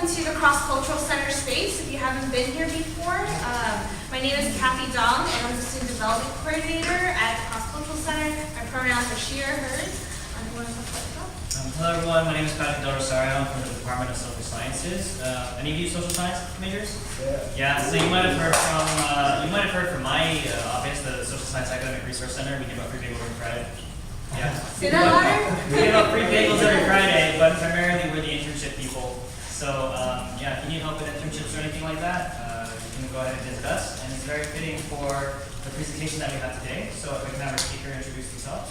to the Cross-Cultural Center space if you haven't been here before. My name is Kathy Dong, and I'm the Student Development Coordinator at Cross-Cultural Center. My pronouns are she or hers. You want to talk about yourself? Hello everyone, my name is Patrick Del Rosario. I'm from the Department of Social Sciences. Any of you social science majors? Yeah. So you might have heard from my office, the Social Science Academic Resource Center. We give out free bagels every Friday. Yeah. Say that louder. We give out free bagels every Friday, but primarily we're the internship people. So yeah, if you need help with internships or anything like that, you can go ahead and visit us. And it's very fitting for the presentation that we have today. So if we can have our speaker introduce himself.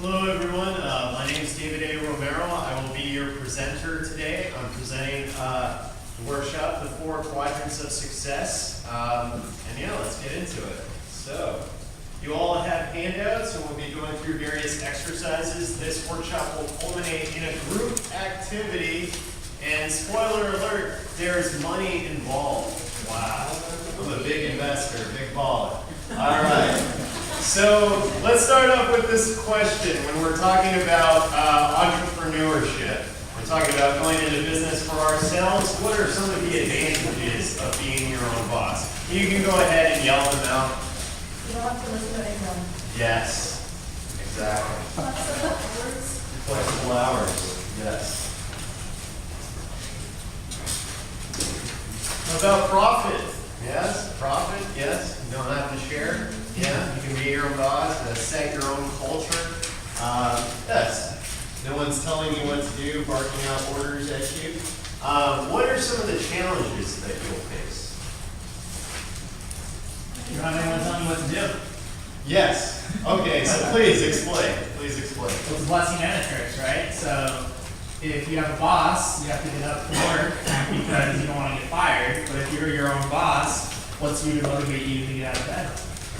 Hello everyone, my name is David A. Romero. I will be your presenter today. I'm presenting the workshop, The 4 Quadrants of Success. And yeah, let's get into it. So, you all have handouts and we'll be going through various exercises. This workshop will culminate in a group activity. And spoiler alert, there's money involved. Wow, I'm a big investor, big baller. All right. So let's start off with this question. When we're talking about entrepreneurship, we're talking about going into business for ourselves. What are some of the advantages of being your own boss? You can go ahead and yell them out. You don't have to listen to anyone. Yes, exactly. Flexible hours, yes. What about profit? Yes, profit, yes. You don't have to share. Yeah, you can be your own boss, set your own culture. Yes, no one's telling you what to do, barking out orders at you. What are some of the challenges that you'll face? You don't have anyone telling you what to do. Yes. Okay, so please explain. Please explain. Well, it's a blessing and a curse, right? So if you have a boss, you have to get up to work because you don't want to get fired. But if you're your own boss, what's going to motivate you to get out of bed?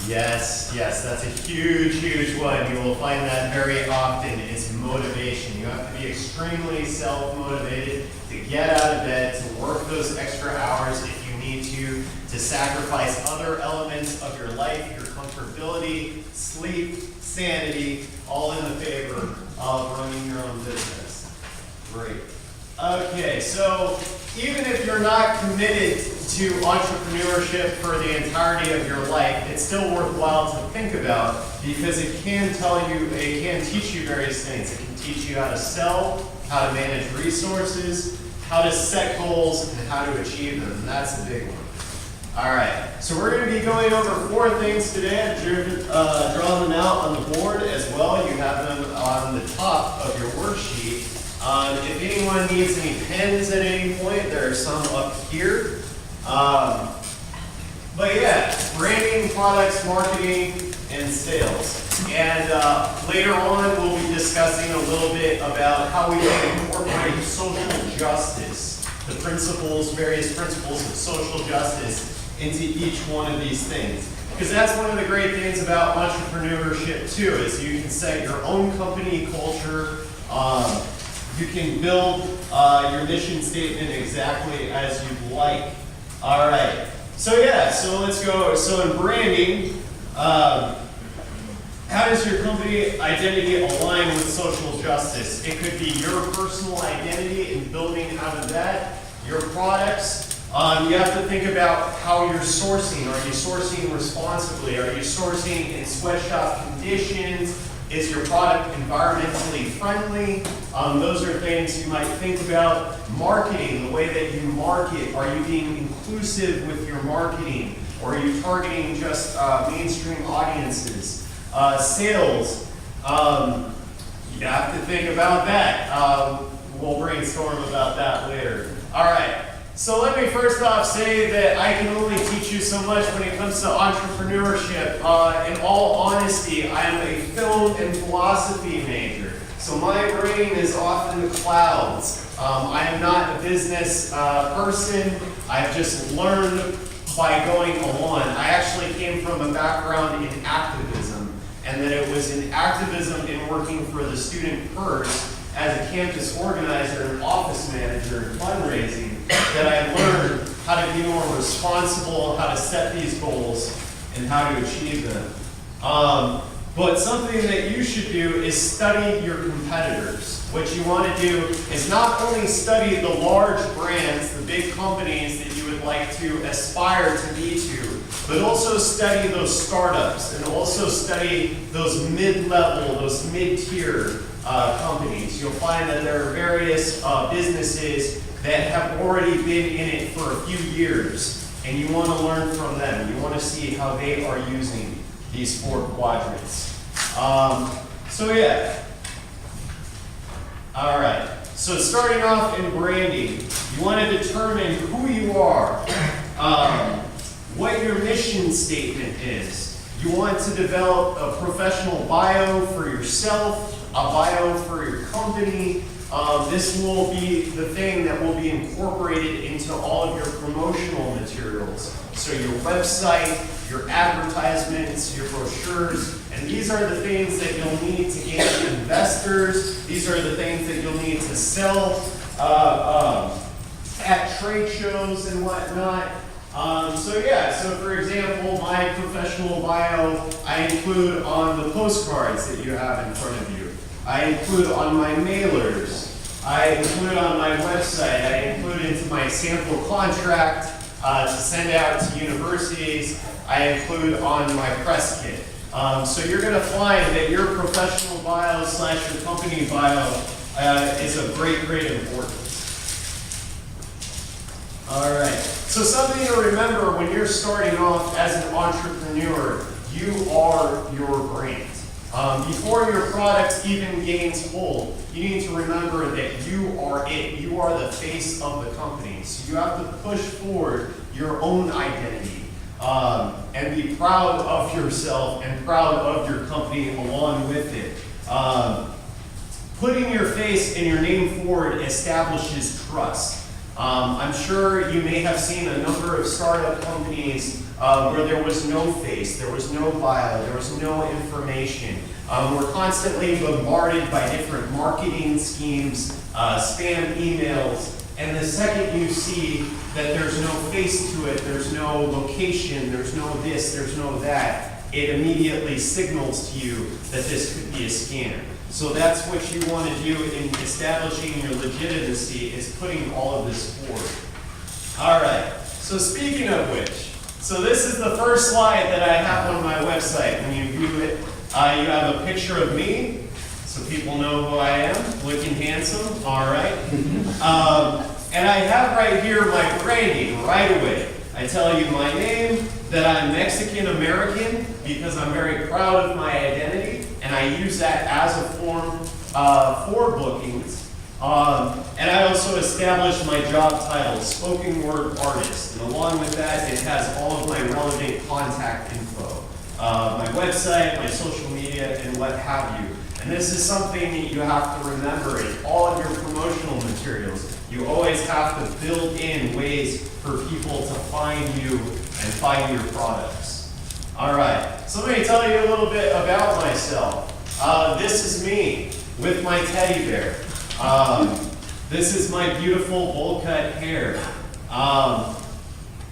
Yes, yes, that's a huge, huge one. You will find that very often. It's motivation. You have to be extremely self-motivated to get out of bed, to work those extra hours if you need to sacrifice other elements of your life, your comfortability, sleep, sanity, all in the favor of running your own business. Great. Okay, so even if you're not committed to entrepreneurship for the entirety of your life, it's still worthwhile to think about because it can teach you various things. It can teach you how to sell, how to manage resources, how to set goals, and how to achieve them. And that's the big one. All right, so we're going to be going over 4 things today. I've drawn them out on the board as well. You have them on the top of your worksheet. If anyone needs any pens at any point, there are some up here. But yeah, branding, products, marketing, and sales. And later on, we'll be discussing a little bit about how we can incorporate social justice, the principles, various principles of social justice into each one of these things. Because that's one of the great things about entrepreneurship too, is you can set your own company culture. You can build your mission statement exactly as you'd like. All right. So yeah, so let's go. So in branding, how does your company identity align with social justice? It could be your personal identity and building out of that, your products. You have to think about how you're sourcing. Are you sourcing responsibly? Are you sourcing in sweatshop conditions? Is your product environmentally friendly? Those are things you might think about. Marketing, the way that you market. Are you being inclusive with your marketing? Or are you targeting just mainstream audiences? Sales, you have to think about that. We'll brainstorm about that later. All right. So let me first off say that I can only teach you so much when it comes to entrepreneurship. In all honesty, I am a film and philosophy major. So my brain is off in the clouds. I am not a business person. I've just learned by going along. I actually came from a background in activism, and that it was in activism in working for the student purse as a campus organizer and office manager and fundraising that I learned how to be more responsible, how to set these goals, and how to achieve them. But something that you should do is study your competitors. What you want to do is not only study the large brands, the big companies that you would like to aspire to be to, but also study those startups and also study those mid-level, those mid-tier companies. You'll find that there are various businesses that have already been in it for a few years, and you want to learn from them. You want to see how they are using these 4 quadrants. So yeah. All right. So starting off in branding, you want to determine who you are, what your mission statement is. You want to develop a professional bio for yourself, a bio for your company. This will be the thing that will be incorporated into all of your promotional materials. So your website, your advertisements, your brochures, and these are the things that you'll need to gain investors. These are the things that you'll need to sell at trade shows and whatnot. So for example, my professional bio, I include on the postcards that you have in front of you. I include on my mailers. I include on my website. I include into my sample contract to send out to universities. I include on my press kit. So you're going to find that your professional bio / your company bio is of great importance. All right. So something to remember when you're starting off as an entrepreneur, you are your brand. Before your product even gains hold, you need to remember that you are it. You are the face of the company. So you have to push forward your own identity and be proud of yourself and proud of your company along with it. Putting your face and your name forward establishes trust. I'm sure you may have seen a number of startup companies where there was no face, there was no bio, there was no information. We're constantly bombarded by different marketing schemes, spam emails, and the second you see that there's no face to it, there's no location, there's no this, there's no that, it immediately signals to you that this could be a scam. So that's what you want to do in establishing your legitimacy, is putting all of this forward. All right, so speaking of which, so this is the first slide that I have on my website. When you view it, you have a picture of me, so people know who I am, looking handsome, all right. And I have right here my branding right away. I tell you my name, that I'm Mexican-American, because I'm very proud of my identity, and I use that as a form for bookings. And I also established my job title, spoken word artist, and along with that, it has all of my relevant contact info. My website, my social media, and what have you. And this is something that you have to remember in all of your promotional materials. You always have to build in ways for people to find you and find your products. All right, so let me tell you a little bit about myself. This is me with my teddy bear. This is my beautiful bowl cut hair.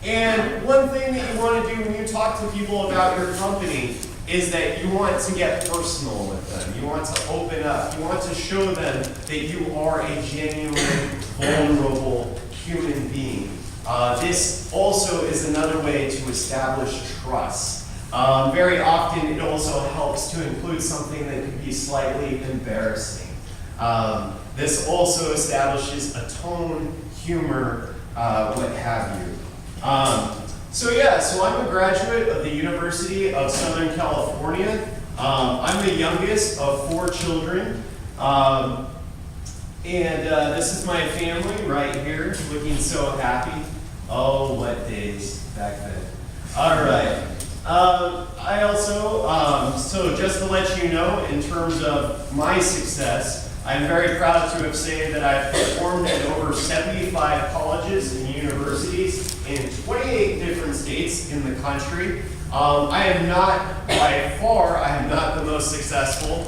And one thing that you want to do when you talk to people about your company is that you want to get personal with them. You want to open up. You want to show them that you are a genuine, vulnerable human being. This also is another way to establish trust. Very often it also helps to include something that could be slightly embarrassing. This also establishes a tone, humor, what have you. So I'm a graduate of the University of Southern California. I'm the youngest of 4 children. This is my family right here, looking so happy. Oh, what days back then. All right. I also, so just to let you know, in terms of my success, I'm very proud to have said that I've performed at over 75 colleges and universities in 28 different states in the country. I am not, by far, I am not the most successful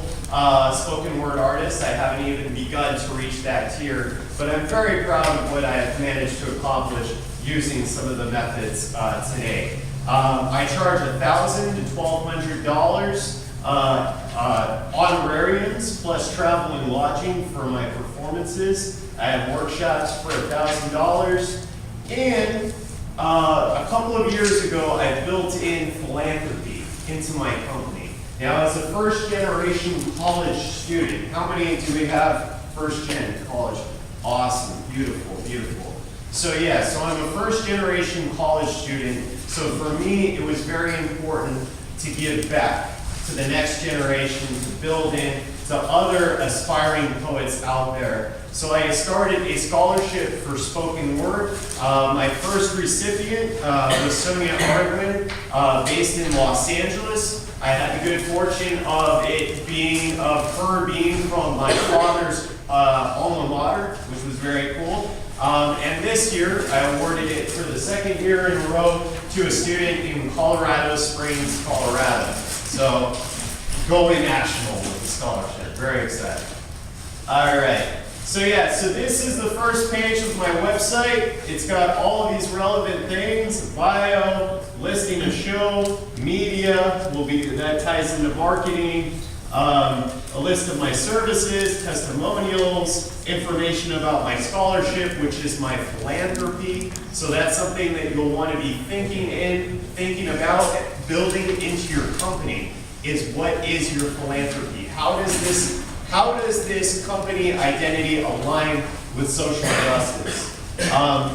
spoken word artist. I haven't even begun to reach that tier, but I'm very proud of what I have managed to accomplish using some of the methods today. I charge $1,000 to $1,200 honorariums plus travel and lodging for my performances. I have workshops for $1,000. And a couple of years ago, I built in philanthropy into my company. Now, as a first-generation college student, how many do we have first-gen college? Awesome, beautiful, beautiful. So yeah, so I'm a first-generation college student. So for me, it was very important to give back to the next generation, to build in to other aspiring poets out there. So I started a scholarship for spoken word. My first recipient was Sonia Irvine, based in Los Angeles. I had the good fortune of her being from my father's alma mater, which was very cool. And this year, I awarded it for the second year in a row to a student in Colorado Springs, Colorado. So, going national with the scholarship. Very excited. All right. So yeah, so this is the first page of my website. It's got all of these relevant things: bio, listing a show, media, that ties into marketing, a list of my services, testimonials, information about my scholarship, which is my philanthropy. So that's something that you'll want to be thinking about building into your company. Is what is your philanthropy? How does this company identity align with social justice?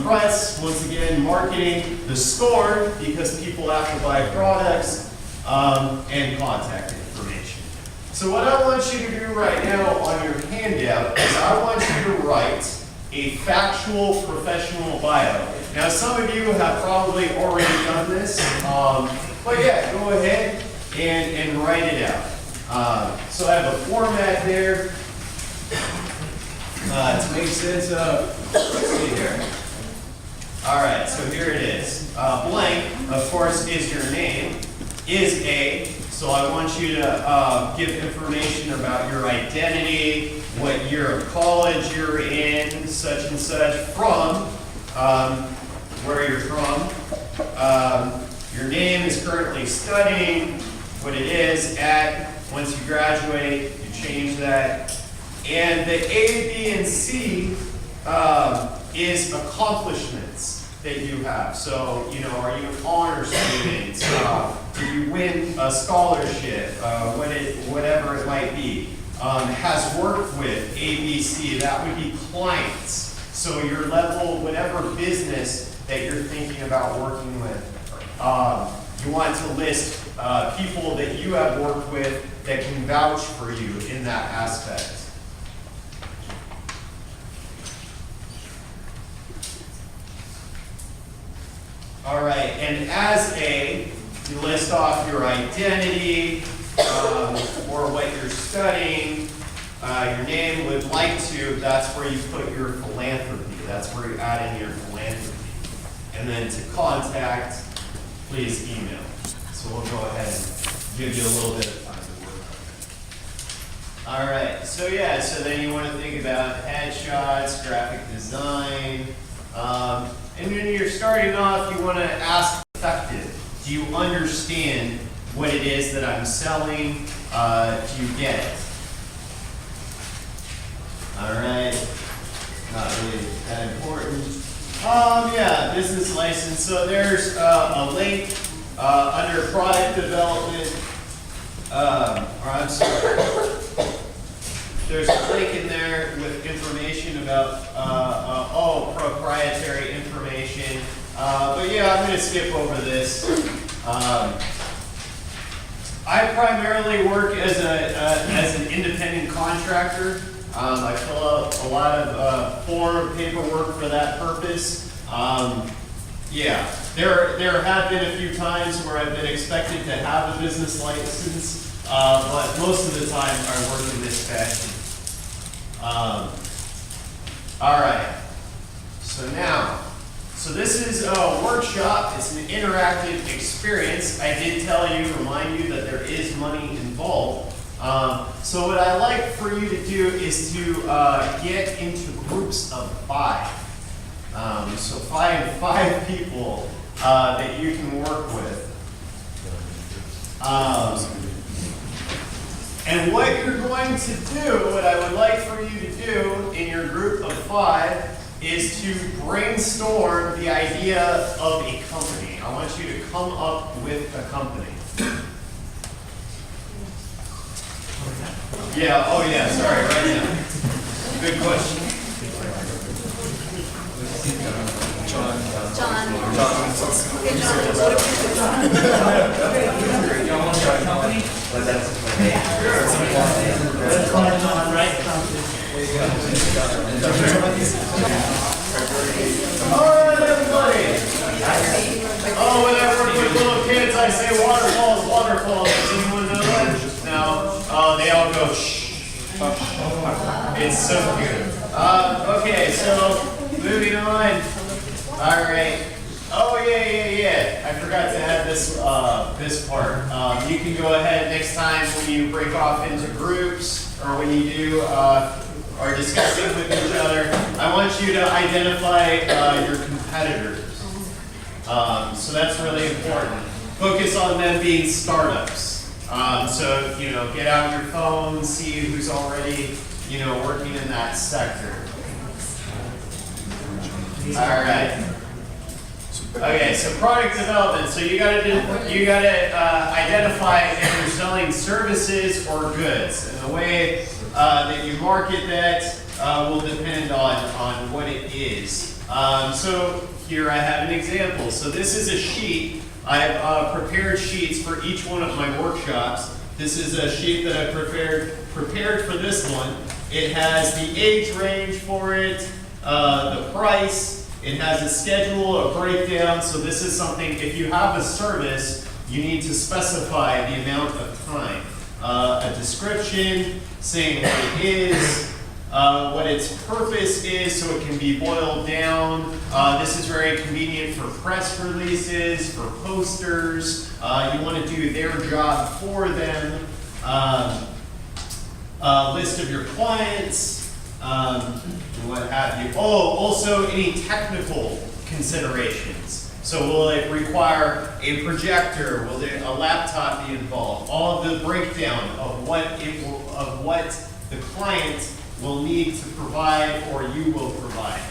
Press, once again, marketing, the store, because people have to buy products, and contact information. So what I want you to do right now on your handout is I want you to write a factual professional bio. Now some of you have probably already done this, but yeah, go ahead and write it out. So I have a format there to make sense of. Let's see here. All right, so here it is. Blank, of course, is your name, is a. So I want you to give information about your identity, what year of college you're in, such and such, from, where you're from. Your name is currently studying, what it is at. Once you graduate, you change that. And the A, B, and C is accomplishments that you have. So, you know, are you an honor student? Did you win a scholarship? Whatever it might be. Has worked with A, B, C, that would be clients. So your level, whatever business that you're thinking about working with. You want to list people that you have worked with that can vouch for you in that aspect. All right, and as a, you list off your identity, or what you're studying, your name, would like to, that's where you put your philanthropy. That's where you add in your philanthropy. And then to contact, please email. So we'll go ahead and give you a little bit of time to work on it. All right, so yeah, so then you want to think about headshots, graphic design, and when you're starting off, you want to ask effective. Do you understand what it is that I'm selling? Do you get it? All right, not really that important. Yeah, business license. So there's a link under product development, or I'm sorry. There's a link in there with information about, proprietary information. But yeah, I'm going to skip over this. I primarily work as an independent contractor. I fill out a lot of form paperwork for that purpose. Yeah, there have been a few times where I've been expected to have a business license, but most of the time I work in this fashion. All right, so this is a workshop. It's an interactive experience. I did remind you that there is money involved. So what I like for you to do is to get into groups of 5. So find 5 people that you can work with. And what you're going to do, what I would like for you to do in your group of 5 is to brainstorm the idea of a company. I want you to come up with a company. Yeah, oh yeah, sorry, right now. Good question. John. Y'all want to start a company? Let's call it John, right? Alright, everybody. Oh, when I work with little kids, I say waterfalls, waterfalls. Does anyone know that? No. Oh, they all go shh. It's so cute. Okay, so moving on. Alright. Oh yeah. I forgot to add this this part. You can go ahead next time when you break off into groups or when you do are discussing with each other. I want you to identify your competitors. So that's really important. Focus on them being startups. So get out your phone, see who's already working in that sector. All right. Okay, so product development. So you gotta identify if you're selling services or goods, and the way that you market that will depend on what it is. So here I have an example. So this is a sheet. I've prepared sheets for each one of my workshops. This is a sheet that I prepared for this one. It has the age range for it, the price. It has a schedule, a breakdown. So this is something, if you have a service, you need to specify the amount of time. A description saying what it is, what its purpose is, so it can be boiled down. This is very convenient for press releases, for posters. You want to do their job for them. List of your clients, what have you. Oh, also any technical considerations. So will it require a projector? Will a laptop be involved? All of the breakdown of what the client will need to provide or you will provide.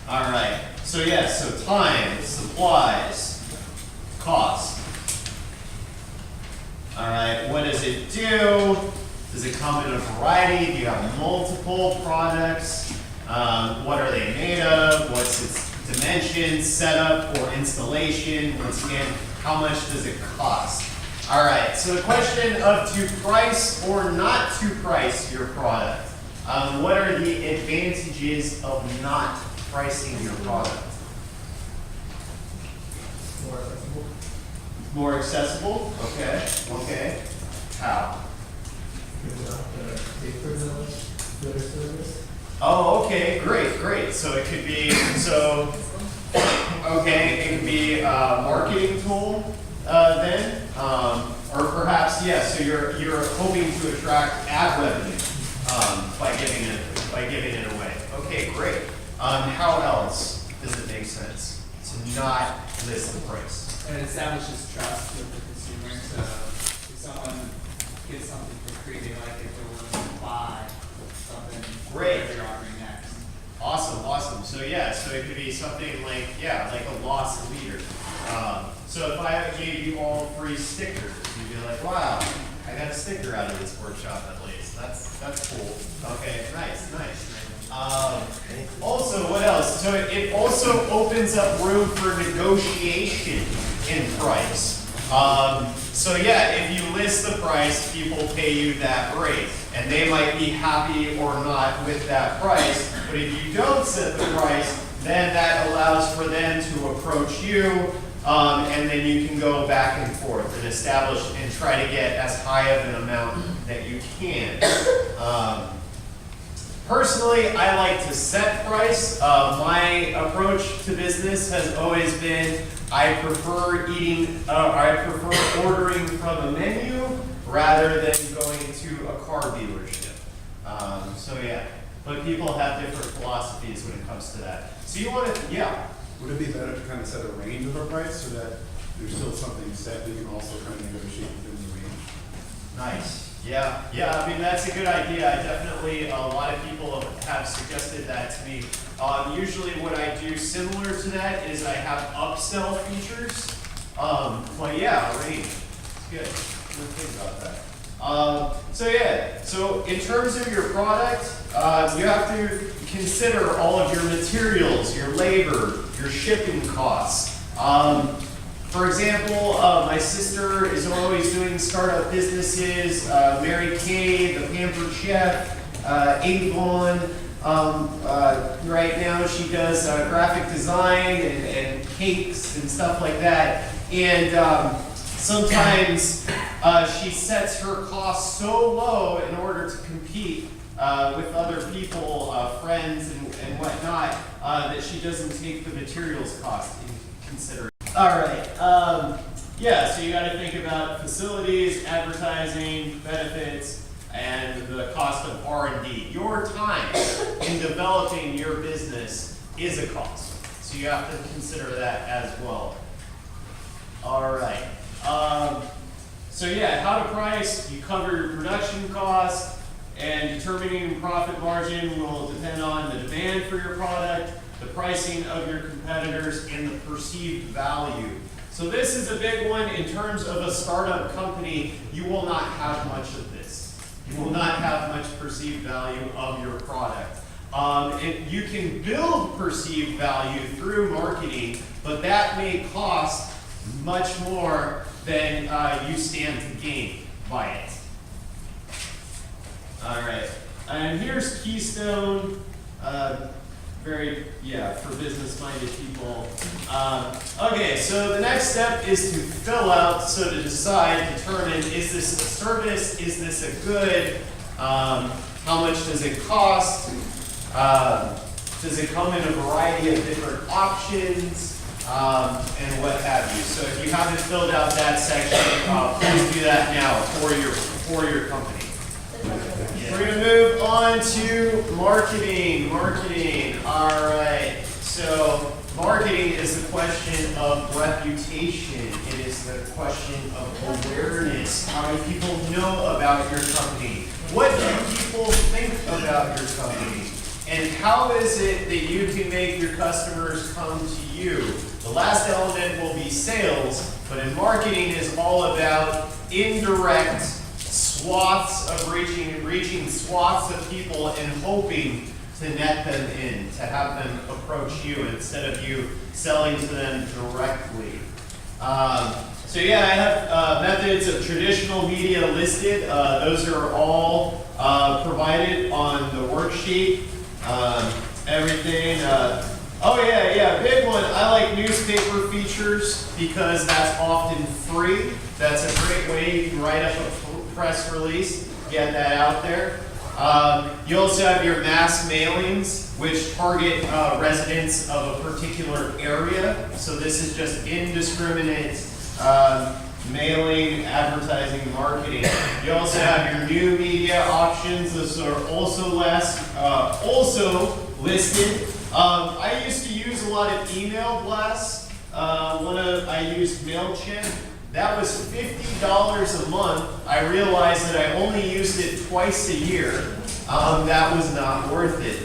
All right. So yes. So time, supplies, cost. All right. What does it do? Does it come in a variety? Do you have multiple products? What are they made of? What's its dimensions, setup, or installation? Once again, how much does it cost? All right, so the question of to price or not to price your product. What are the advantages of not pricing your product? More accessible? Okay. How? Oh, okay, great. So it could be, it could be a marketing tool then, or perhaps, yes, so you're hoping to attract ad revenue by giving it away. Okay, great. How else does it make sense to not list the price? And it establishes trust with the consumer. So if someone gets something for free, they like it, they're willing to buy something Great. that you're offering next. Awesome. So yeah, so it could be something like a lost leader. So if I gave you all free stickers, you'd be like, wow, I got a sticker out of this workshop at least. That's cool. Okay, nice. Also, what else? So it also opens up room for negotiation in price. So yeah, if you list the price, people pay you that rate, and they might be happy or not with that price. But if you don't set the price, then that allows for them to approach you, and then you can go back and forth and establish and try to get as high of an amount that you can. Personally, I like to set price. My approach to business has always been I prefer ordering from a menu rather than going to a car dealership. So yeah, but people have different philosophies when it comes to that. So you want to, yeah. Would it be better to kind of set a range of a price so that there's still something set, but you can also kind of negotiate within the range? Nice. Yeah, I mean, that's a good idea. I definitely, a lot of people have suggested that to me. Usually what I do similar to that is I have upsell features. But yeah, rate. It's good. Good think about that. So in terms of your product, you have to consider all of your materials, your labor, your shipping costs. For example, my sister is always doing startup businesses, Mary Kay, the Pampered Chef, Avon. Right now she does graphic design and cakes and stuff like that. And sometimes she sets her costs so low in order to compete with other people, friends and whatnot, that she doesn't take the materials cost into consideration. All right. So you got to think about facilities, advertising, benefits, and the cost of R&D. Your time in developing your business is a cost, so you have to consider that as well. All right. How to price? You cover your production costs, and determining profit margin will depend on the demand for your product, the pricing of your competitors, and the perceived value. So this is a big one. In terms of a startup company, you will not have much of this. You will not have much perceived value of your product. You can build perceived value through marketing, but that may cost much more than you stand to gain by it. All right, and here's Keystone. For business-minded people. Okay, so the next step is to fill out, so to decide, determine, is this a service, is this a good, how much does it cost, does it come in a variety of different options, and what have you. So if you haven't filled out that section, please do that now for your company. We're going to move on to marketing. All right. So marketing is the question of reputation. It is the question of awareness. How many people know about your company? What do people think about your company? And how is it that you can make your customers come to you? The last element will be sales, but in marketing is all about indirect swaths of reaching swaths of people and hoping to net them in, to have them approach you instead of you selling to them directly. I have methods of traditional media listed. Those are all provided on the worksheet. Big one. I like newspaper features because that's often free. That's a great way you can write up a press release, get that out there. You also have your mass mailings, which target residents of a particular area. So this is just indiscriminate mailing, advertising, marketing. You also have your new media options. Those are also listed. I used to use a lot of email blasts. I used MailChimp. That was $50 a month. I realized that I only used it twice a year. That was not worth it.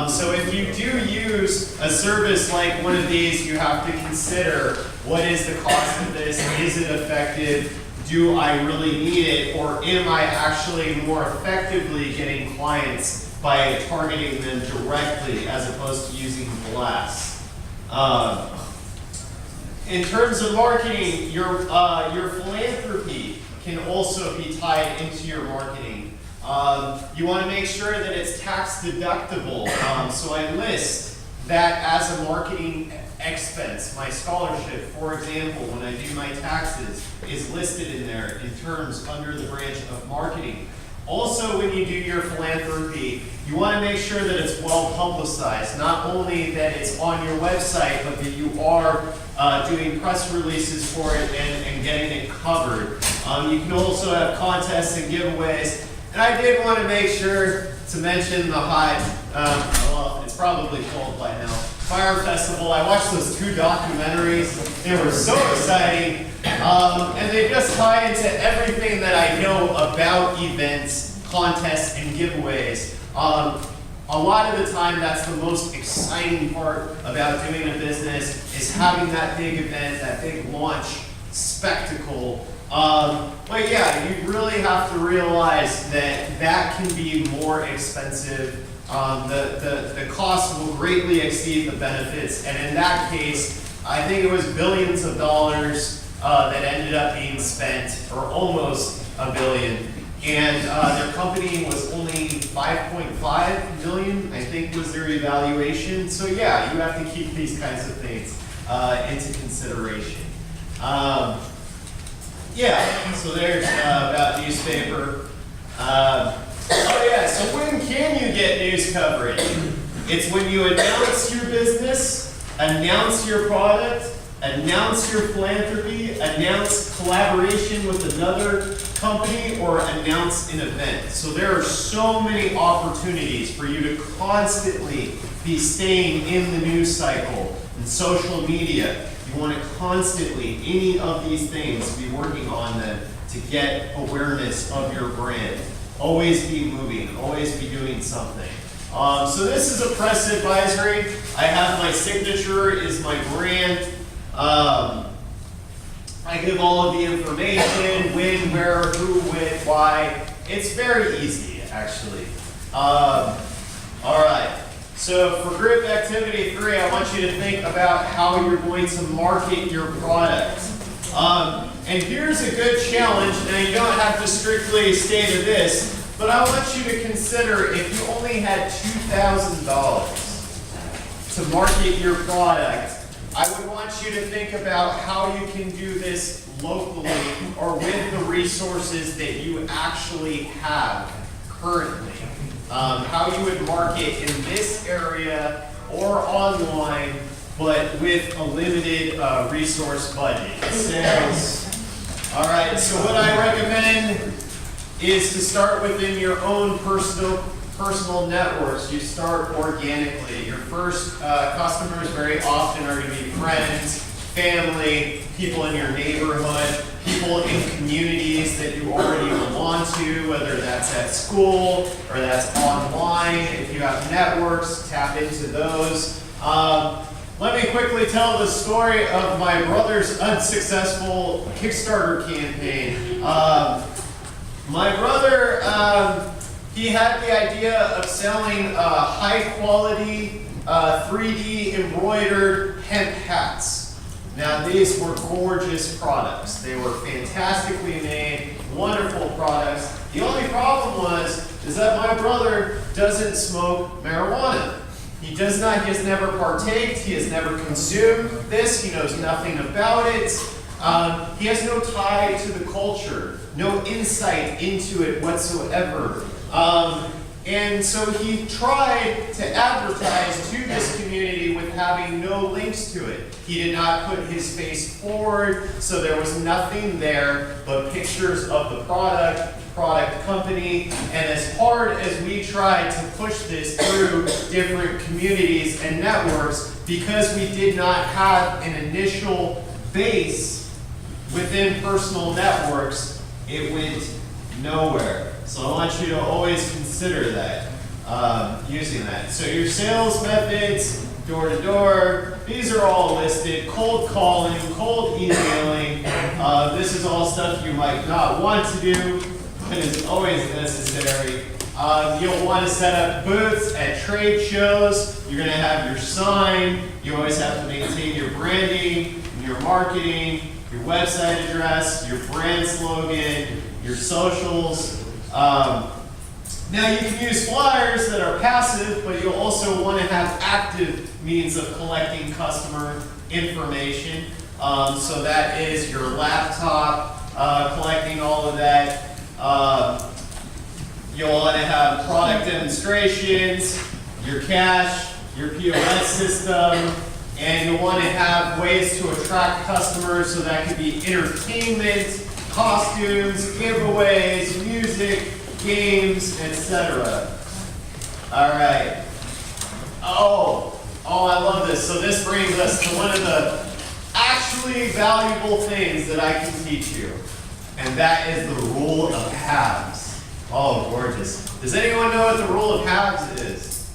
So if you do use a service like one of these, you have to consider, what is the cost of this? Is it effective? Do I really need it? Or am I actually more effectively getting clients by targeting them directly as opposed to using blasts? In terms of marketing, your philanthropy can also be tied into your marketing. You want to make sure that it's tax deductible. So I list that as a marketing expense. My scholarship, for example, when I do my taxes, is listed in there in terms under the branch of marketing. Also, when you do your philanthropy, you want to make sure that it's well publicized. Not only that it's on your website, but that you are doing press releases for it and getting it covered. You can also have contests and giveaways. And I did want to make sure to mention the hot, it's probably cold by now, Fire Festival. I watched those 2 documentaries. They were so exciting. And they just tie into everything that I know about events, contests, and giveaways. A lot of the time, that's the most exciting part about doing a business, is having that big event, that big launch spectacle. But yeah, you really have to realize that that can be more expensive. The cost will greatly exceed the benefits, and in that case, I think it was billions of dollars that ended up being spent, or almost $1 billion. And their company was only 5.5 million, I think, was their evaluation. So yeah, you have to keep these kinds of things into consideration. Yeah, so there's about newspaper. Oh yeah, so when can you get news coverage? It's when you announce your business, announce your product, announce your philanthropy, announce collaboration with another company, or announce an event. So there are so many opportunities for you to constantly be staying in the news cycle and social media. You want to constantly, any of these things, be working on them to get awareness of your brand. Always be moving, always be doing something. So this is a press advisory. I have my signature, is my brand. I give all of the information, when, where, who, when, why. It's very easy, actually. All right. So for group activity 3, I want you to think about how you're going to market your product. And here's a good challenge. Now you don't have to strictly stay to this, but I want you to consider, if you only had $2,000 to market your product, I would want you to think about how you can do this locally or with the resources that you actually have currently. How you would market in this area or online, but with a limited resource budget. Sales. All right, so what I recommend is to start within your own personal networks. You start organically. Your first customers very often are going to be friends, family, people in your neighborhood, people in communities that you already belong to, whether that's at school or that's online. If you have networks, tap into those. Let me quickly tell the story of my brother's unsuccessful Kickstarter campaign. My brother, he had the idea of selling high quality 3D embroidered hemp hats. Now these were gorgeous products. They were fantastically made, wonderful products. The only problem is that my brother doesn't smoke marijuana. He does not, he has never partaked, he has never consumed this, he knows nothing about it. He has no tie to the culture, no insight into it whatsoever. And so he tried to advertise to this community with having no links to it. He did not put his face forward, so there was nothing there but pictures of the product company. And as hard as we tried to push this through different communities and networks, because we did not have an initial base within personal networks, it went nowhere. So I want you to always consider that, using that. So your sales methods, door to door, these are all listed. Cold calling, cold emailing, this is all stuff you might not want to do, but is always necessary. You'll want to set up booths at trade shows. You're going to have your sign. You always have to maintain your branding, your marketing, your website address, your brand slogan, your socials. Now you can use flyers that are passive, but you'll also want to have active means of collecting customer information. So that is your laptop, collecting all of that. You'll want to have product demonstrations, your cash, your POS system, and you'll want to have ways to attract customers, so that could be entertainment, costumes, giveaways, music, games, etc. All right. Oh, Oh, I love this. So this brings us to one of the actually valuable things that I can teach you. And that is the rule of halves. Oh, gorgeous. Does anyone know what the rule of halves is?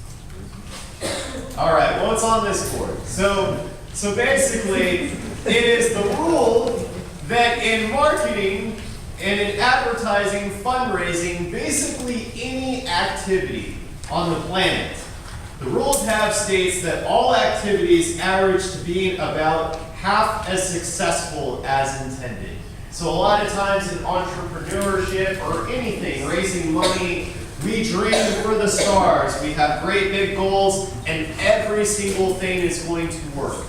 All right, well, it's on this board. So basically, it is the rule that in marketing and in advertising, fundraising, basically any activity on the planet, the rule of halves states that all activities average to being about half as successful as intended. So a lot of times in entrepreneurship or anything, raising money, we dream for the stars. We have great big goals, and every single thing is going to work.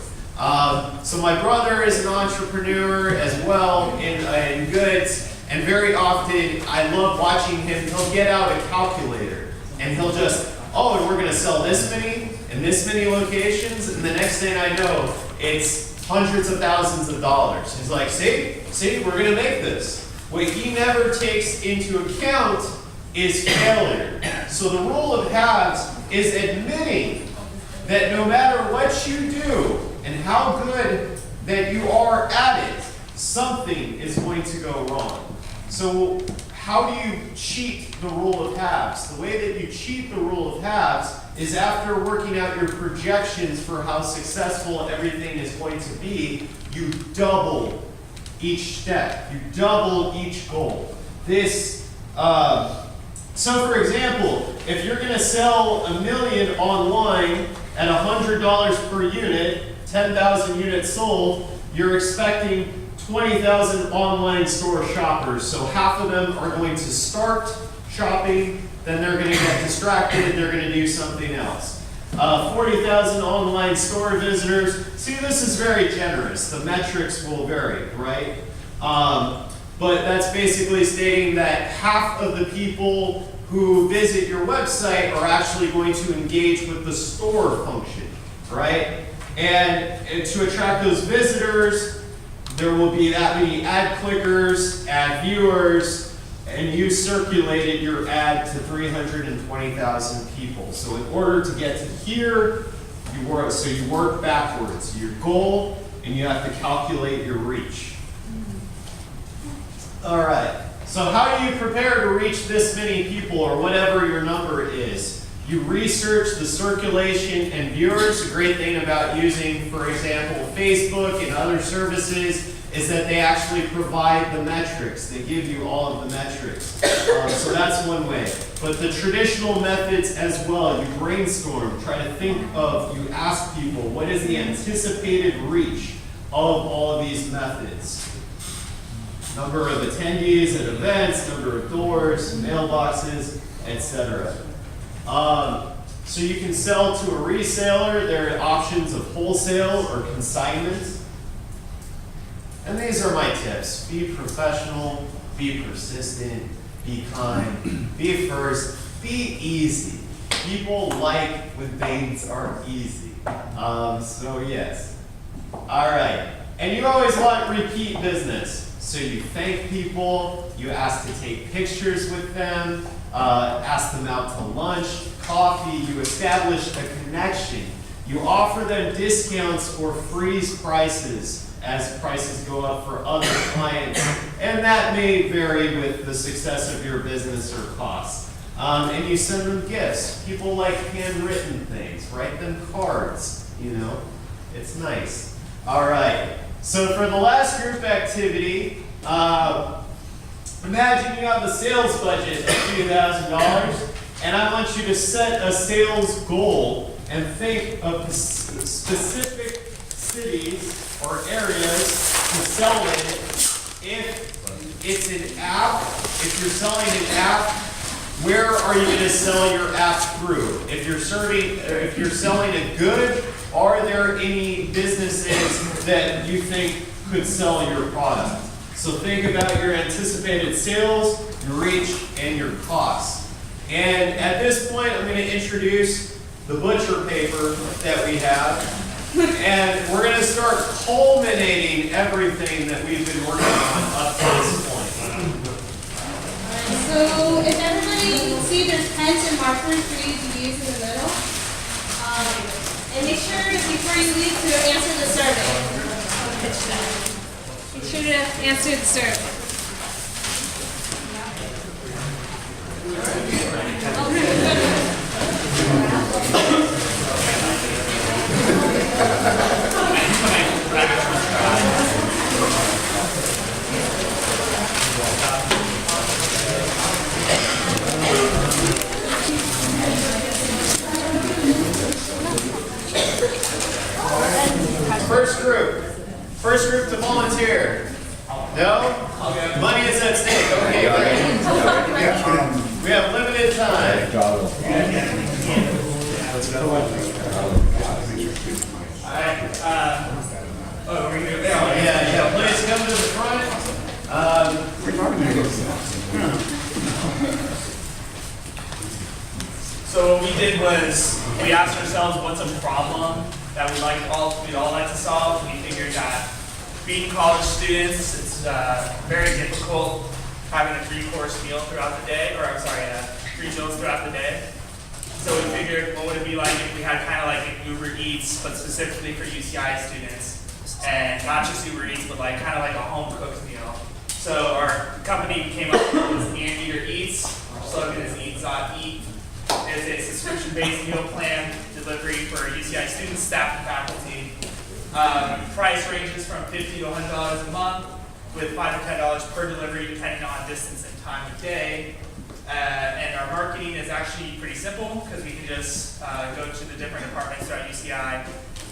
So my brother is an entrepreneur as well in goods, and very often I love watching him. He'll get out a calculator, and he'll just, oh, and we're going to sell this many in this many locations, and the next thing I know, it's hundreds of thousands of dollars. He's like, see, we're going to make this. What he never takes into account is failure. So the rule of halves is admitting that no matter what you do and how good that you are at it, something is going to go wrong. So how do you cheat the rule of halves? The way that you cheat the rule of halves is after working out your projections for how successful everything is going to be, you double each step. You double each goal. So for example, if you're going to sell 1 million online at $100 per unit, 10,000 units sold, you're expecting 20,000 online store shoppers. So half of them are going to start shopping, then they're going to get distracted, they're going to do something else. 40,000 online store visitors. See, this is very generous. The metrics will vary, right? But that's basically stating that half of the people who visit your website are actually going to engage with the store function, right? And to attract those visitors, there will be that many ad clickers, ad viewers, and you circulated your ad to 320,000 people. So in order to get to here, you work backwards. Your goal, and you have to calculate your reach. All right, so how do you prepare to reach this many people or whatever your number is? You research the circulation and viewers. A great thing about using, for example, Facebook and other services is that they actually provide the metrics. They give you all of the metrics. So that's one way. But the traditional methods as well, you brainstorm, try to think of, you ask people, what is the anticipated reach of all of these methods? Number of attendees at events, number of doors, mailboxes, etc. So you can sell to a reseller. There are options of wholesale or consignment. And these are my tips. Be professional, be persistent, be kind, be first, be easy. People like when things are easy. So yes. All right. And you always want repeat business. So you thank people, you ask to take pictures with them, ask them out to lunch, coffee, you establish a connection. You offer them discounts or freeze prices as prices go up for other clients, and that may vary with the success of your business or costs. And you send them gifts. People like handwritten things. Write them cards, you know. It's nice. All right. So for the last group activity, imagine you have a sales budget of $2,000, and I want you to set a sales goal and think of specific cities or areas to sell in. If it's an app, if you're selling an app, where are you going to sell your app through? If you're selling a good, are there any businesses that you think could sell your product? So think about your anticipated sales, your reach, and your costs. And at this point, I'm going to introduce the butcher paper that we have. And we're going to start culminating everything that we've been working on up to this point. So if everybody can see, there's pens and markers for you to use in the middle. And make sure before you leave to answer the survey. Make sure to answer the survey. First group to volunteer. No? Money is at stake. Okay, great. We have limited time. Yeah, please come to the front. So what we did was we asked ourselves what's a problem that we'd all like to solve. We figured that being college students, it's very difficult having a 3-course meal throughout the day, 3 meals throughout the day. So we figured, what would it be like if we had kind of like an Uber Eats, but specifically for UCI students, and not just Uber Eats, but like kind of like a home cooked meal. So our company came up with Anteater Eats. Our slogan is Eat.Eat. It's a subscription-based meal plan delivery for UCI students, staff, and faculty. Price ranges from $50 to $100 a month, with $5 to $10 per delivery, depending on distance and time of day. And our marketing is actually pretty simple, because we can just go to the different departments throughout UCI,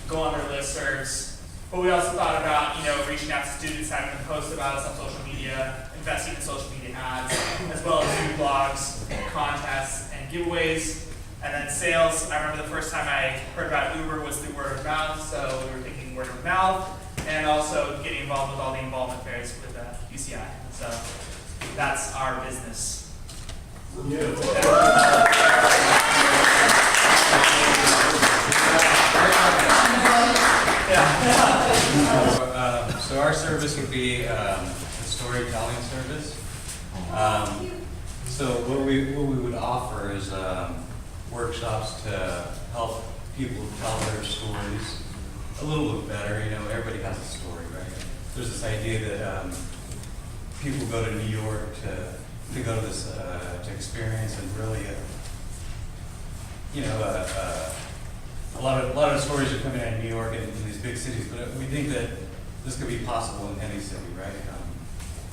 go on their listservs. But we also thought about, reaching out to students, having them post about us on social media, investing in social media ads, as well as food blogs, contests, and giveaways. And then sales, I remember the first time I heard about Uber was through word of mouth, so we were thinking word of mouth, and also getting involved with all the involvement fairs with UCI. So that's our business. So our service would be a storytelling service. So what we would offer is workshops to help people tell their stories a little bit better. Everybody has a story, right? There's this idea that people go to New York to go to this to experience and really, a lot of stories are coming out of New York and in these big cities, but we think that this could be possible in any city, right?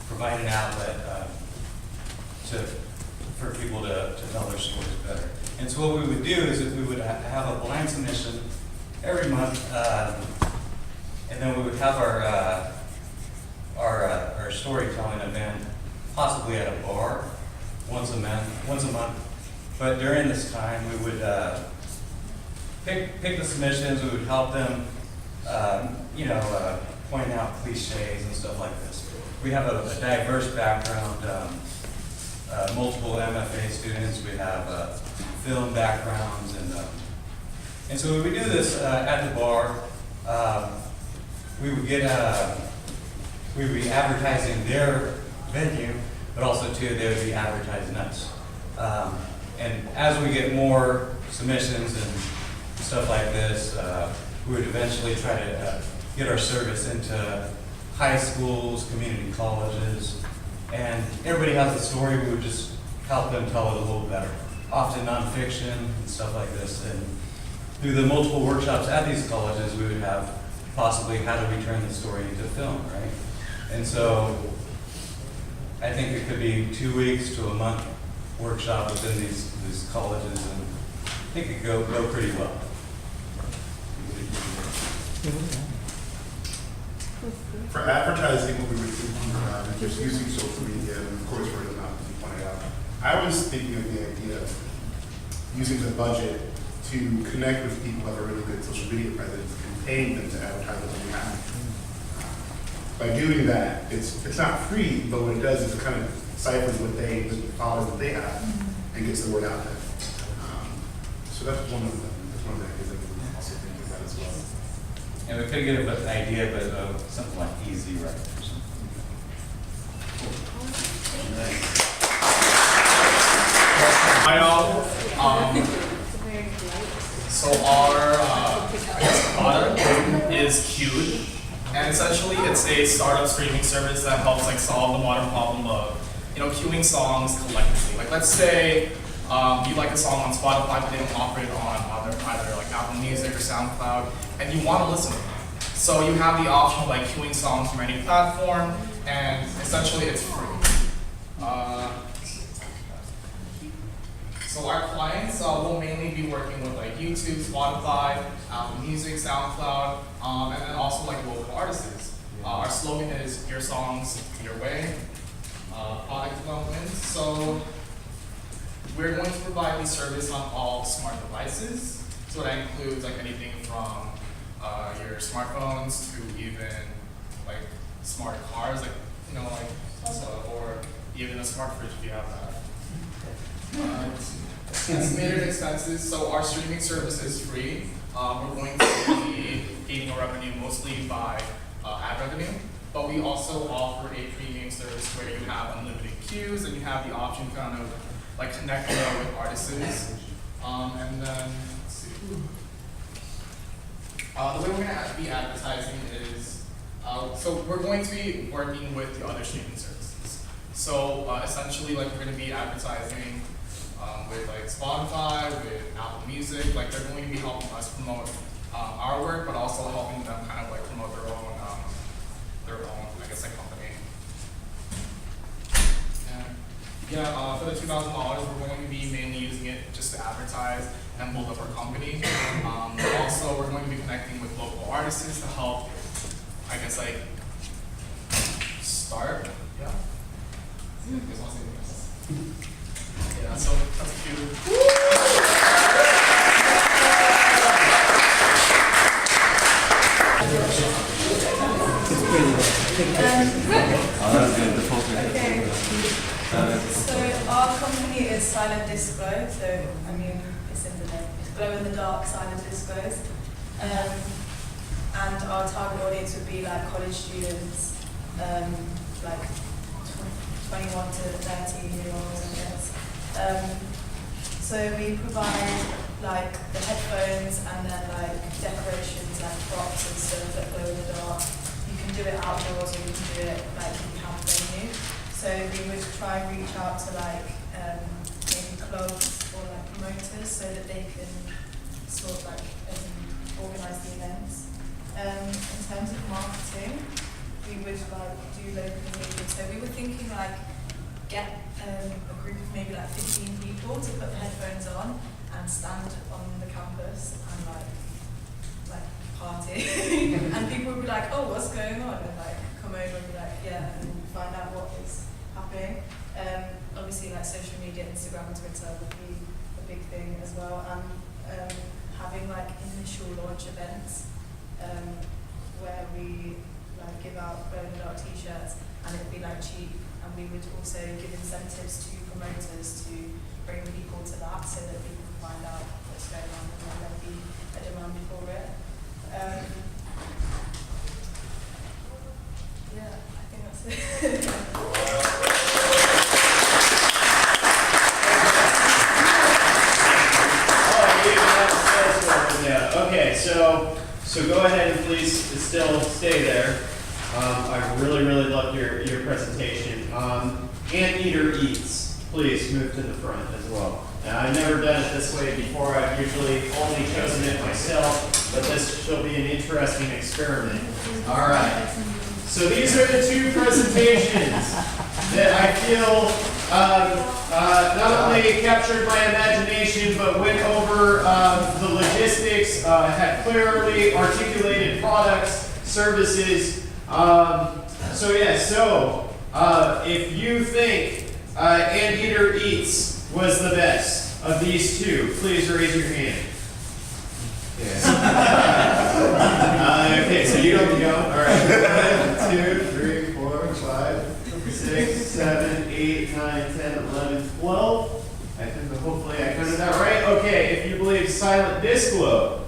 Provide an outlet for people to tell their stories better. And so what we would do is that we would have a blind submission every month, and then we would have our storytelling event possibly at a bar once a month. But during this time, we would pick the submissions. We would help them, point out cliches and stuff like this. We have a diverse background, multiple MFA students. We have film backgrounds, and so when we do this at the bar, we would be advertising their venue, but also too they would be advertising us. And as we get more submissions and stuff like this, we would eventually try to get our service into high schools, community colleges, and everybody has a story. We would just help them tell it a little better. Often nonfiction and stuff like this. And through the multiple workshops at these colleges, we would have possibly how do we turn the story into film, right? And so I think it could be 2 weeks to a month workshop within these colleges, and I think it could go pretty well. For advertising, what we were thinking about is just using social media, and of course word of mouth, as you pointed out. I was thinking of the idea of using the budget to connect with people who have a really good social media presence and paying them to advertise on your behalf. By doing that, it's not free, but what it does is it kind of ciphers the followers that they have and gets the word out there. So that's one of the ideas that we're also thinking about as well. And we could get an idea, but something like Easy Right or something. Hi all. So our is Queued, and essentially it's a startup streaming service that helps like solve the modern problem of queuing songs collectively. Like let's say you like a song on Spotify, but they don't offer it on either like Apple Music or SoundCloud, and you want to listen to it. So you have the option of like queuing songs from any platform, and essentially it's free. So our clients will mainly be working with like YouTube, Spotify, Apple Music, SoundCloud, and then also like local artists. Our slogan is your songs, your way. Product development. So we're going to provide the service on all smart devices. So that includes like anything from your smartphones to even like smart cars, like like Tesla, or even a smart fridge if you have that. Estimated expenses. So our streaming service is free. We're going to be gaining our revenue mostly by ad revenue, but we also offer a premium service where you have unlimited queues and you have the option to kind of like connect with artists. And then let's see. The way we're going to be advertising is so we're going to be working with the other streaming services. So essentially, like we're going to be advertising with like Spotify, with Apple Music. Like they're going to be helping us promote our work, but also helping them kind of like promote their own, I guess, like company. And yeah, for the $2,000, we're going to be mainly using it just to advertise and build up our company. Also, we're going to be connecting with local artists to help, I guess, like start. Yeah. You guys want to say anything else? Yeah. So that's cute. Okay. So our company is Silent Disco. So I mean, it's in the name. It's glow in the dark silent discos. And our target audience would be like college students, like 21 to 13-year-olds, I guess. So we provide like the headphones and then like decorations and props and stuff that glow in the dark. You can do it outdoors or you can do it like in camp venue. So we would try and reach out to like maybe clubs or like promoters so that they can sort of like organise the events. In terms of marketing, we would like do local media. So we were thinking like get a group of maybe like 15 people to put the headphones on and stand on the campus and like party. And people would be like, oh, what's going on? And like come over and be like, yeah, and find out what is happening. Obviously like social media, Instagram and Twitter would be a big thing as well. And having like initial launch events where we like give out glow in the dark t-shirts and it'd be like cheap. And we would also give incentives to promoters to bring people to that so that people can find out what's going on and then there'll be a demand for it. Yeah, I think that's it. Okay, so go ahead and please still stay there. I really loved your presentation. Anteater Eats, please move to the front as well. Now, I've never done it this way before. I've usually only chosen it myself, but this shall be an interesting experiment. All right. So these are the two presentations that I feel not only captured my imagination, but went over the logistics, had clearly articulated products, services. If you think Anteater Eats was the best of these two, please raise your hand. Yeah. Okay, so you don't go. All right. 1, 2, 3, 4, 5, 6, 7, 8, 9, 10, 11, 12. Hopefully I counted that right. Okay, if you believe Silent Disco.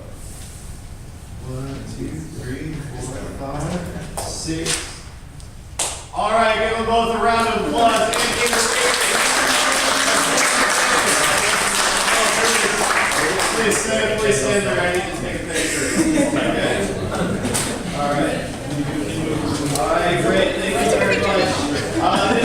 1, 2, 3, 4, 5, 6. All right, give them both a round of applause. Please stand there. I need to take a picture. Okay. All right. All right, great. Thank you very much.